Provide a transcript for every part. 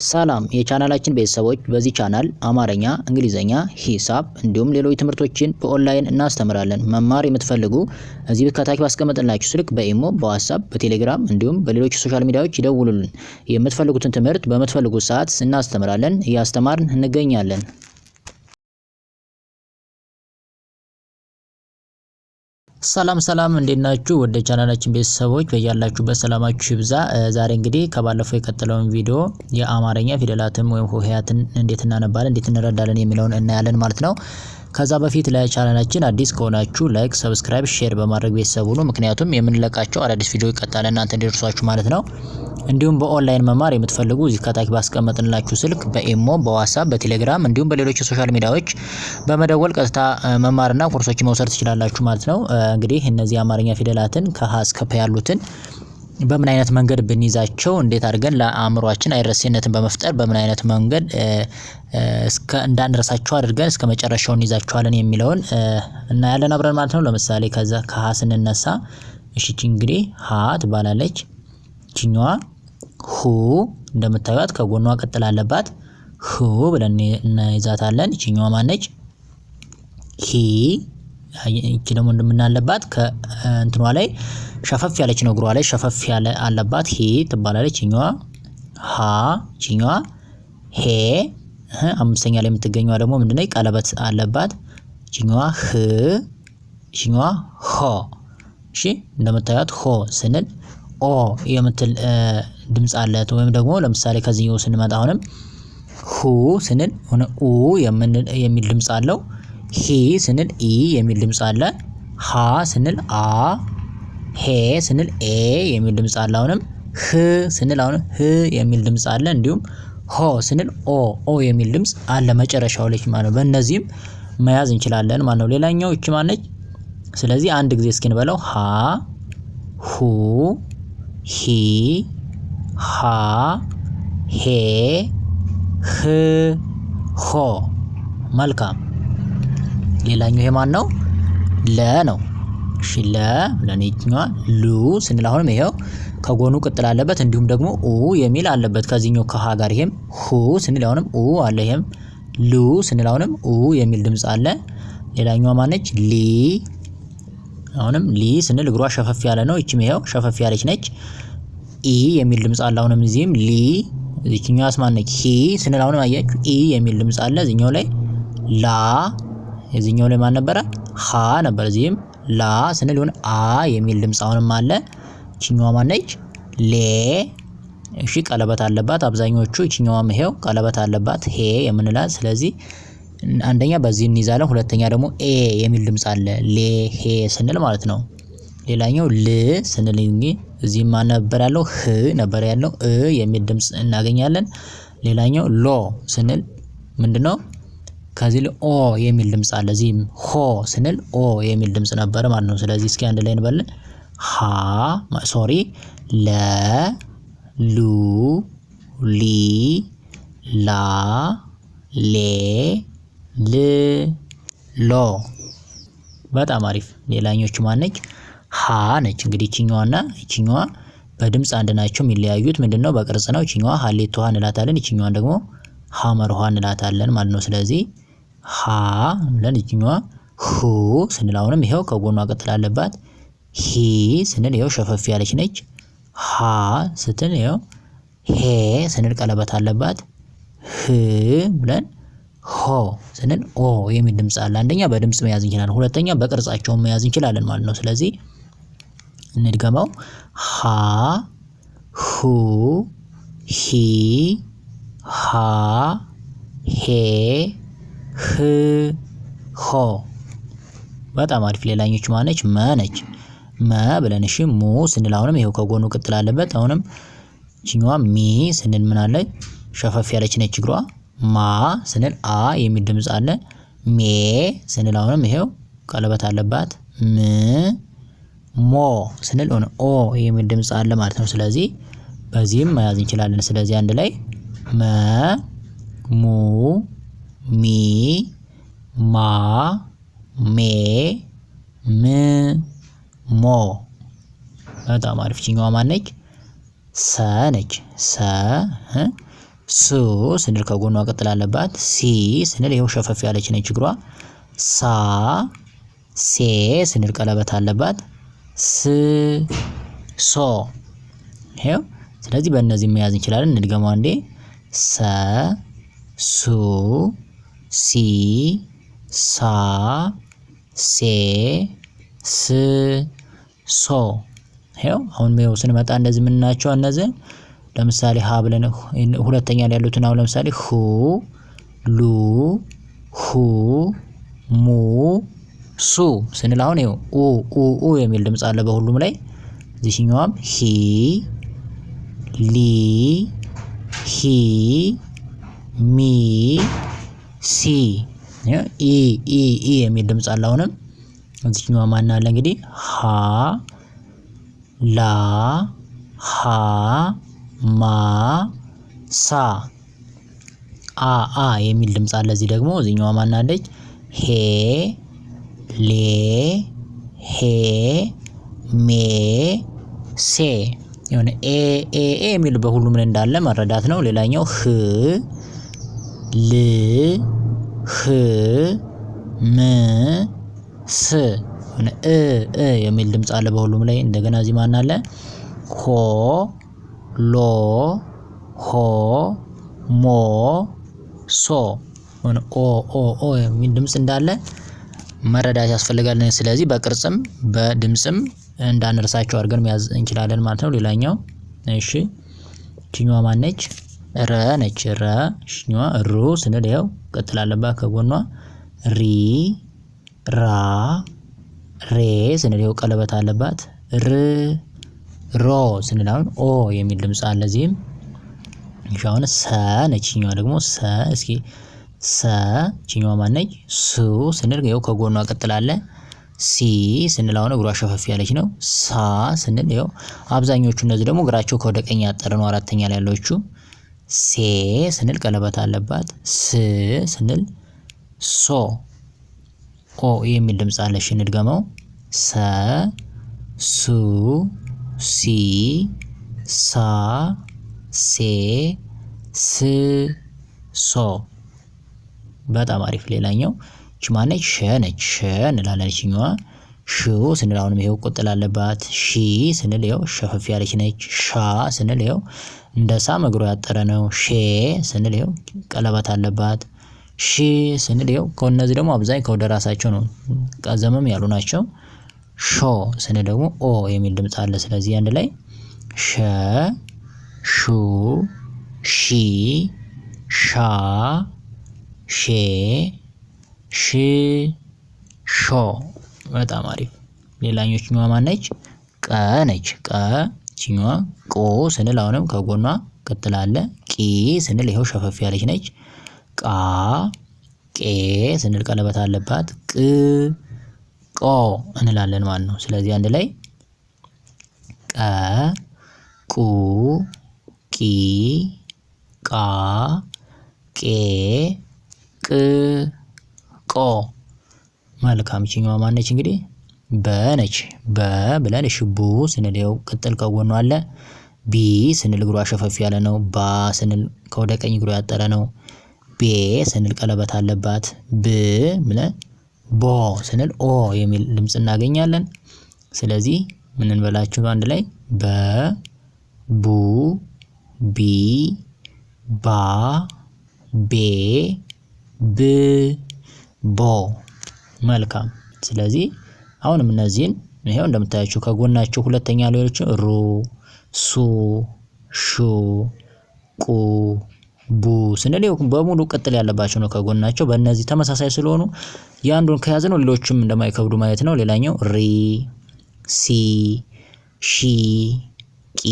ሰላም የቻናላችን ቤተሰቦች በዚህ ቻናል አማርኛ፣ እንግሊዘኛ፣ ሂሳብ እንዲሁም ሌሎች ትምህርቶችን በኦንላይን እናስተምራለን። መማር የምትፈልጉ እዚህ ከታች ባስቀመጥንላችሁ ስልክ በኢሞ፣ በዋትስአፕ፣ በቴሌግራም እንዲሁም በሌሎች ሶሻል ሚዲያዎች ይደውሉልን። የምትፈልጉትን ትምህርት በምትፈልጉት ሰዓት እናስተምራለን፣ እያስተማርን እንገኛለን። ሰላም እንዴት ናችሁ? ወደ ቻናላችን ቤተሰቦች በያላችሁበት ሰላማችሁ ይብዛ። ዛሬ እንግዲህ ከባለፈው የቀጠለውን ቪዲዮ የአማርኛ ፊደላትን ወይም ሆሄያትን እንዴት እናነባለን እንዴት እንረዳለን የሚለውን እናያለን ማለት ነው። ከዛ በፊት ለቻናላችን አዲስ ከሆናችሁ ላይክ፣ ሰብስክራይብ፣ ሼር በማድረግ ቤተሰቡ ነው። ምክንያቱም የምንለቃቸው አዳዲስ ቪዲዮ ይቀጣል እናንተ እንዲደርሷችሁ ማለት ነው። እንዲሁም በኦንላይን መማር የምትፈልጉ እዚህ ከታች ባስቀመጥንላችሁ ስልክ በኢሞ፣ በዋትስአፕ፣ በቴሌግራም እንዲሁም በሌሎች ሶሻል ሚዲያዎች በመደወል ቀጥታ መማርና ኮርሶችን መውሰድ ትችላላችሁ ማለት ነው። እንግዲህ እነዚህ አማርኛ ፊደላትን ከሀ እስከ ፐ ያሉትን በምን አይነት መንገድ ብንይዛቸው እንዴት አድርገን ለአእምሯችን አይረሴነትን በመፍጠር በምን አይነት መንገድ እስከ እንዳንረሳቸው አድርገን እስከ መጨረሻው እንይዛቸዋለን የሚለውን እናያለን አብረን ማለት ነው። ለምሳሌ ከዛ ከሀ ስንነሳ እሺ እንግዲህ ሀ ትባላለች። ቺኛዋ ሁ እንደምታዩት ከጎኗ ቀጥላ አለባት። ሁ ብለን እንይዛታለን። ቺኛዋ ማነች? ሂ። እቺ ደግሞ እንደምናለባት ከእንትኗ ላይ ሸፈፍ ያለች ነው፣ እግሯ ላይ ሸፈፍ ያለ አለባት። ሂ ትባላለች። ቺኛዋ ሀ። ቺኛዋ ሄ። አምስተኛ ላይ የምትገኘዋ ደግሞ ምንድነው? ቀለበት አለባት። ቺኛዋ ህ። ቺኛዋ ሆ። እሺ እንደምታዩት ሆ ስንል ኦ የምትል ድምጽ አለት። ወይም ደግሞ ለምሳሌ ከዚህኛው ስንመጣ አሁንም ሁ ስንል ሆነ ኡ የሚል ድምጽ አለው። ሂ ስንል ኢ የሚል ድምጽ አለ። ሀ ስንል አ፣ ሄ ስንል ኤ የሚል ድምጽ አለ። አሁንም ህ ስንል አሁንም ህ የሚል ድምጽ አለ። እንዲሁም ሆ ስንል ኦ የሚል ድምጽ አለ መጨረሻው ላይ ማለት ነው። በእነዚህም መያዝ እንችላለን ማለት ነው። ሌላኛው እቺ ማነች? ስለዚህ አንድ ጊዜ እስኪ እንበለው ሀ፣ ሁ፣ ሂ፣ ሃ፣ ሄ፣ ህ፣ ሆ። መልካም። ሌላኛው ይሄ ማን ነው? ለ ነው። እሺ ለ ብለን ይችኛዋ ሉ ስንል አሁንም ይሄው ከጎኑ ቅጥል አለበት። እንዲሁም ደግሞ ኡ የሚል አለበት ከዚህኛው ከሃ ጋር። ይሄም ሁ ስንል አሁንም ኡ አለ። ይሄም ሉ ስንል አሁንም ኡ የሚል ድምጽ አለ። ሌላኛው ማነች? ሊ። አሁንም ሊ ስንል እግሯ ሸፈፍ ያለ ነው። እቺም ይሄው ሸፈፍ ያለች ነች። ኢ የሚል ድምጽ አለ። አሁንም እዚህም ሊ። እዚህኛው ማነች? ሂ ስንል አሁንም አያችሁ ኢ የሚል ድምጽ አለ። እዚህኛው ላይ ላ። እዚህኛው ላይ ማን ነበረ? ሀ ነበር። እዚህም ላ ስንል ይሁን አ የሚል ድምጽ አሁንም አለ። እቺኛዋ ማነች? ሌ። እሺ ቀለበት አለባት አብዛኞቹ። እቺኛዋም ይሄው ቀለበት አለባት ሄ የምንላት። ስለዚህ አንደኛ በዚህ እንይዛለን፣ ሁለተኛ ደግሞ ኤ የሚል ድምጽ አለ ሌ ሄ ስንል ማለት ነው። ሌላኛው ል ስንል እንግዲህ እዚህ ማን ነበር ያለው? ህ ነበር ያለው እ የሚል ድምጽ እናገኛለን። ሌላኛው ሎ ስንል ምንድነው? ከዚህ ላይ ኦ የሚል ድምጽ አለ። እዚህም ሆ ስንል ኦ የሚል ድምጽ ነበር ማለት ነው። ስለዚህ እስኪ አንድ ላይ እንበል ለ፣ ሉ፣ ሊ፣ ላ፣ ሌ፣ ል፣ ሎ። በጣም አሪፍ። ሌላኞቹ ማነች? ሀ ነች። እንግዲህ እቺኛዋና እቺኛዋ በድምጽ አንድ ናቸው። የሚለያዩት ምንድነው? በቅርጽ ነው። እቺኛዋ ሀሌት ውሃ እንላታለን፣ እቺኛዋን ደግሞ ሐመር ውሃ እንላታለን ማለት ነው። ስለዚህ ሀ ብለን እቺኛዋ ሁ ስንል አሁንም ይሄው ከጎኗ ቀጥላ አለባት። ሂ ስንል ይሄው ሸፈፍ ያለች ነች። ሀ ስትል ይሄው ሄ ስንል ቀለበት አለባት። ህ ብለን ሆ ስንል ኦ የሚል ድምጽ አለ። አንደኛ በድምጽ መያዝ እንችላለን፣ ሁለተኛ በቅርጻቸው መያዝ እንችላለን ማለት ነው። ስለዚህ እንድገመው ሀ፣ ሁ፣ ሂ፣ ሃ፣ ሄ፣ ህ፣ ሆ። በጣም አሪፍ። ሌላኞቹ ማነች? መ ነች። መ ብለን እሺ ሙ ስንል አሁንም ይሄው ከጎኑ ቅጥል አለበት። አሁንም እቺኛዋ ሚ ስንል ምን አለ? ሸፈፍ ያለች ነች እግሯ። ማ ስንል አ የሚል ድምጽ አለ። ሜ ስንል አሁንም ይሄው ቀለበት አለባት። ም ሞ ስንል ኦ የሚል ድምጽ አለ ማለት ነው። ስለዚህ በዚህም መያዝ እንችላለን። ስለዚህ አንድ ላይ መ፣ ሙ፣ ሚ፣ ማ፣ ሜ፣ ም፣ ሞ። በጣም አሪፍ። ቺኛዋ ማነች? ሰ ነች። ሰ ሱ ስንል ከጎኗ ቀጥል አለባት። ሲ ስንል ይኸው ሸፈፍ ያለች ነች እግሯ። ሳ ሴ ስንል ቀለበት አለባት። ስ ሶ ይኸው። ስለዚህ በእነዚህ መያዝ እንችላለን። እንድገመው አንዴ። ሰ ሱ ሲ ሳ ሴ ስ ሶ ይኸው። አሁን ይኸው ስንመጣ እንደዚህ የምንናቸው እነዚህ ለምሳሌ ሀ ብለን ሁለተኛ ላይ ያሉትን አሁን ለምሳሌ ሁ ሉ ሁ ሙ ሱ ስንል አሁን ይኸው ኡ የሚል ድምጽ አለ በሁሉም ላይ። እዚህኛውም ሂ ሊ ሂ ሚ ሲ ኢ የሚል ድምጽ አለ። አሁንም እዚህኛው ማን አለ እንግዲህ ሀ ላ ሀ ማ ሳ አ የሚል ድምጽ አለ። እዚህ ደግሞ እዚህኛው ማን አለች ሄ ሌ ሄ ሜ ሴ የሆነ ኤ የሚል በሁሉም ላይ እንዳለ መረዳት ነው። ሌላኛው ህ ል ህ ም ስ የሆነ የሚል ድምጽ አለ በሁሉም ላይ። እንደገና እዚህ ማን አለ ሆ ሎ ሆ ሞ ሶ የሆነ ኦ የሚል ድምጽ እንዳለ መረዳት ያስፈልጋል። ስለዚህ በቅርጽም በድምጽም እንዳንረሳቸው አድርገን መያዝ እንችላለን ማለት ነው። ሌላኛው እሺ እቺኛዋ ማን ነች? ረ ነች። ረ እቺኛዋ ሩ ስንል ያው ቀጥል አለባት ከጎኗ። ሪ ራ ሬ ስንል ያው ቀለበት አለባት። ር ሮ ስንል አሁን ኦ የሚል ድምጽ አለ እዚህም። እሺ አሁን ሰ ነች። እቺኛዋ ደግሞ ሰ እስኪ ሰ እቺኛዋ ማን ነች? ሱ ስንል ያው ከጎኗ ቀጥል አለ። ሲ ስንል አሁን እግሯ ሸፈፍ ያለች ነው። ሳ ስንል ያው አብዛኞቹ እነዚህ ደግሞ እግራቸው ከወደ ቀኝ ያጠረ ነው። አራተኛ ላይ ያለችው ሴ ስንል ቀለበት አለባት። ስ ስንል ሶ ኦ የሚል ድምጽ አለ። እሺ እንድገመው። ሰ ሱ ሲ ሳ ሴ ስ ሶ በጣም አሪፍ። ሌላኛው እቺ ማነች? ሸ ነች። ሸ እንላለን። እቺኛዋ ሹ ስንል አሁንም ይሄው ቁጥል አለባት። ሺ ስንል ይሄው ሸፈፍ ያለች ነች። ሻ ስንል ይሄው እንደ ሳም እግሩ ያጠረ ነው። ሼ ስንል ይሄው ቀለበት አለባት። ሺ ስንል ይሄው ከነዚህ ደግሞ አብዛኛው ከወደ ራሳቸው ነው ቀዘመም ያሉ ናቸው። ሾ ስንል ደግሞ ኦ የሚል ድምጽ አለ። ስለዚህ አንድ ላይ ሸ ሹ ሺ ሻ ሼ ሽ ሾ በጣም አሪፍ። ሌላኞችኛዋ ማን ነች? ቀ ነች። ቀ እቺኛዋ ቆ ስንል አሁንም ከጎኗ ቀጥላለ። ቂ ስንል ይሄው ሸፈፍ ያለች ነች። ቃ ቄ ስንል ቀለበት አለባት። ቅ ቆ እንላለን ማለት ነው። ስለዚህ አንድ ላይ ቀ ቁ ቂ ቃ ቄ ቅ ቆ። መልካም። እቺኛዋ ማነች እንግዲህ? በነች። በ ብለን እሺ ቡ ስንል ይኸው ቅጥል ከጎኗ አለ። ቢ ስንል እግሯ ሸፈፍ ያለ ነው። ባ ስንል ከወደ ቀኝ እግሯ ያጠረ ነው። ቤ ስንል ቀለበት አለባት። ብ ብለን ቦ ስንል ኦ የሚል ድምጽ እናገኛለን። ስለዚህ ምን እንበላችሁ አንድ ላይ በ ቡ ቢ ባ ቤ ብ ቦ። መልካም። ስለዚህ አሁንም እነዚህን ይሄው እንደምታያችሁ ከጎናቸው ሁለተኛ ሌሎች ሩ ሱ ሹ ቁ ቡ ስንል በሙሉ ቅጥል ያለባቸው ነው ከጎናቸው። በእነዚህ ተመሳሳይ ስለሆኑ ያንዱን ከያዝነው ሌሎችም እንደማይከብዱ ማለት ነው። ሌላኛው ሪ ሲ ሺ ቂ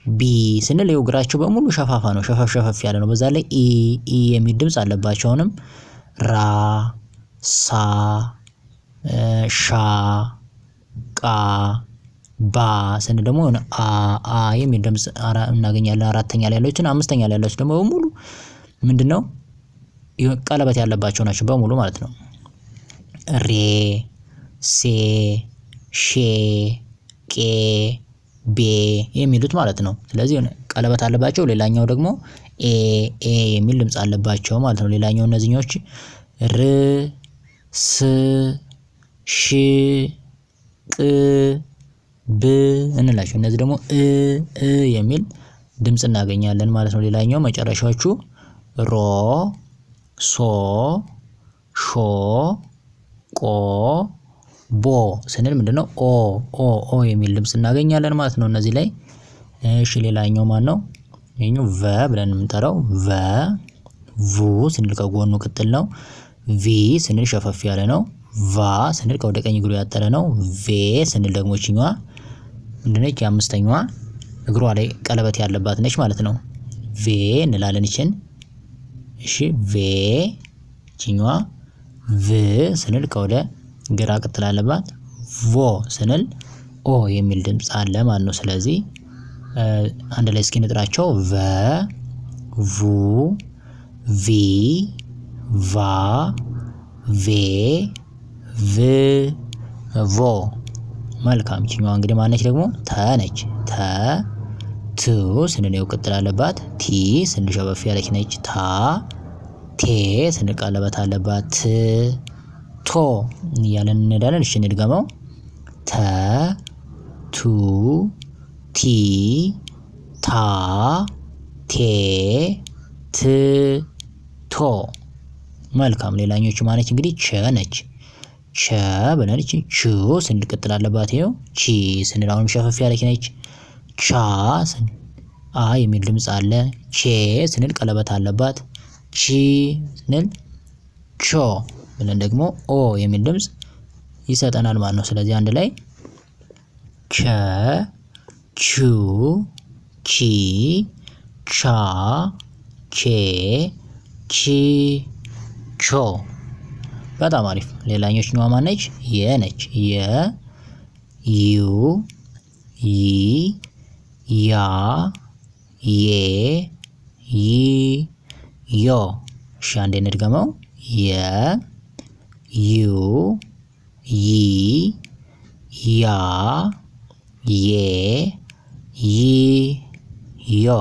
ቢ ስንል እግራቸው በሙሉ ሸፋፋ ነው። ሸፈፍ ያለ ነው። በዛ ላይ ኢ የሚል ድምጽ አለባቸው። አሁንም ራ ሳ ሻ ቃ ባ ስንል ደግሞ አ የሚል ድምጽ እናገኛለን። አራተኛ ላይ ያለችን አምስተኛ ላይ ያለች ደግሞ በሙሉ ምንድነው ቀለበት ያለባቸው ናቸው በሙሉ ማለት ነው። ሬ ሴ ሼ ቄ ቤ የሚሉት ማለት ነው። ስለዚህ ቀለበት አለባቸው። ሌላኛው ደግሞ ኤ የሚል ድምጽ አለባቸው ማለት ነው። ሌላኛው እነዚህኞች ር ስ ሽ ቅ ብ እንላቸው። እነዚህ ደግሞ እ የሚል ድምጽ እናገኛለን ማለት ነው። ሌላኛው መጨረሻዎቹ ሮ ሶ ሾ ቆ ቦ ስንል ምንድነው ኦ የሚል ድምጽ እናገኛለን ማለት ነው እነዚህ ላይ። እሺ ሌላኛው ማን ነው? ይሄኛው ቨ ብለን የምንጠራው ቨ vu ስንል ከጎኑ ቅጥል ነው። ቪ ስንል ሸፈፍ ያለ ነው። ቫ ስንል ከወደ ቀኝ እግሩ ያጠረ ነው። ቬ ስንል ደግሞ እቺኛዋ ምንድነች? የአምስተኛዋ እግሯ ላይ ቀለበት ያለባት ነች ማለት ነው። ቬ እንላለን እቺን። እሺ ቬ እቺኛዋ ቭ ስንል ከወደ ግራ ቅጥል አለባት። ቮ ስንል ኦ የሚል ድምጽ አለ ማለት ነው። ስለዚህ አንድ ላይ እስኪ እንጥራቸው ቨ vu ቪ ቫ ቬ ቭ ቮ። መልካም እቺኛዋ እንግዲህ ማነች ደግሞ ተ ነች። ተ ቱ ስንል ነው ቅጥል አለባት። ቲ ስንል ሸፈፍ ያለች ነች። ታ ቴ ስንል ቀለበት አለባት። ት ቶ እያለን እንሄዳለን። እሺ እንድገመው ተ ቱ ቲ ታ ቴ ት ቶ። መልካም ሌላኞቹ ማነች እንግዲህ ቸ ነች። ቸ ብለን እቺ ቹ ስንል ቅጥል አለባት። ይኸው ቺ ስንል አሁንም ሸፈፍ ያለች ነች። ቻ ስንል አ የሚል ድምጽ አለ። ቼ ስንል ቀለበት አለባት። ቺ ስንል ቾ ብለን ደግሞ ኦ የሚል ድምጽ ይሰጠናል ማለት ነው። ስለዚህ አንድ ላይ ቸ ቹ ቺ ቻ ቼ ቺ ቾ። በጣም አሪፍ። ሌላኛው ማን ነች? የ ነች። የ ዩ ይ ያ ዬ ይ ዮ። እሺ አንዴ እንድገመው የ ዩ ይ ያ ዬ ይ ዮ።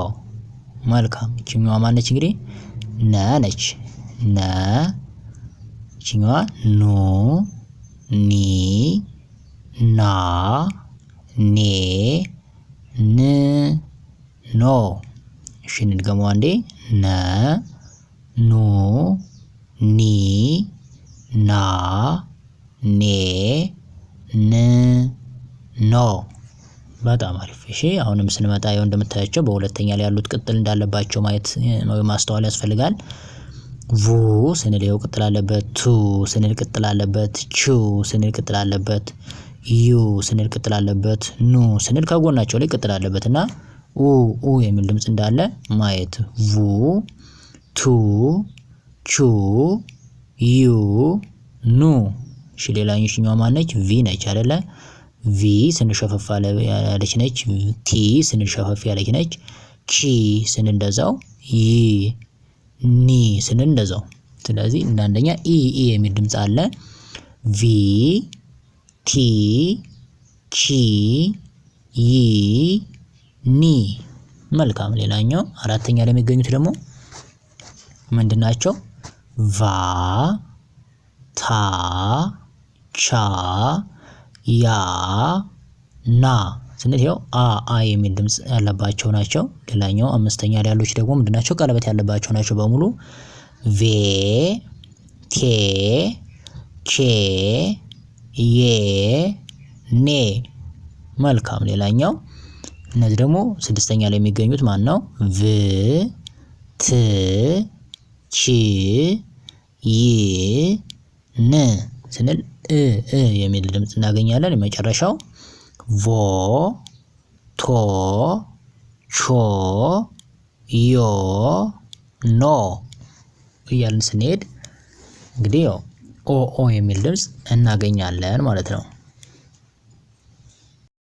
መልካም እቺኛዋ ማነች እንግዲህ ነ ነች። ነ እቺኛዋ ኑ ኒ ና ኔ ን ኖ። እሺ እንድገመው አንዴ ነ ኑ ኒ ና ኔ ን ኖ። በጣም አሪፍ። እሺ አሁንም ስንመጣ ያው እንደምታያቸው በሁለተኛ ላይ ያሉት ቅጥል እንዳለባቸው ማየት ማስተዋል ያስፈልጋል። vu ስንል ይኸው ቅጥል አለበት። ቱ ስንል ቅጥል አለበት። ቹ ስንል ቅጥል አለበት። ዩ ስንል ቅጥል አለበት። ኑ ስንል ከጎናቸው ላይ ቅጥል አለበት እና ኡ የሚል ድምጽ እንዳለ ማየት vu ቱ ቹ ዩ ኑ። እሺ ሌላኛው ማነች? ቪ ነች አይደለ? ቪ ስንል ሸፈፍ ያለች ነች። ቲ ስንል ሸፈፍ ያለች ነች። ቺ ስንል እንደዛው። ይ ኒ ስንል እንደዛው። ስለዚህ እንደ አንደኛ ኢ የሚል ድምጽ አለ። ቪ ቲ ቺ ይ ኒ። መልካም። ሌላኛው አራተኛ ላይ የሚገኙት ደግሞ ምንድናቸው? ቫ ታ ቻ ያ ና ስንል ይኸው አ የሚል ድምጽ ያለባቸው ናቸው። ሌላኛው አምስተኛ ላይ ያሉት ደግሞ ምንድናቸው? ቀለበት ያለባቸው ናቸው በሙሉ። ቬ ቴ ቼ ዬ ኔ። መልካም። ሌላኛው እነዚህ ደግሞ ስድስተኛ ላይ የሚገኙት ማን ነው? ቭ ት ቺ ይ ን ስንል የሚል ድምጽ እናገኛለን። የመጨረሻው ቮ ቶ ቾ ዮ ኖ እያልን ስንሄድ እንግዲህ ኦ የሚል ድምጽ እናገኛለን ማለት ነው።